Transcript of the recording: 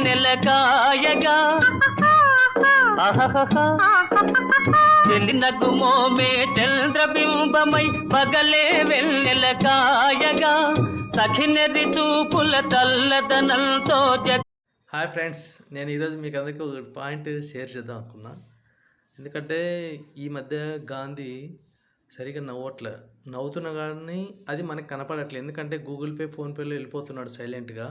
వెన్నెల కాయగా తెలినగు మోమే చంద్రబింబమై పగలే వెన్నెల కాయగా సఖినెది చూపుల చల్లదనంతో hi friends, నేను ఈరోజు మీకు అందరికీ ఒక పాయింట్ షేర్ చేద్దాం అనుకున్నా. ఎందుకంటే ఈ మధ్య గాంధీ సరిగా నవ్వుతున్నా కానీ అది మనకు కనపడట్లేదు. ఎందుకంటే గూగుల్ పే, ఫోన్పేలో వెళ్ళిపోతున్నాడు సైలెంట్గా.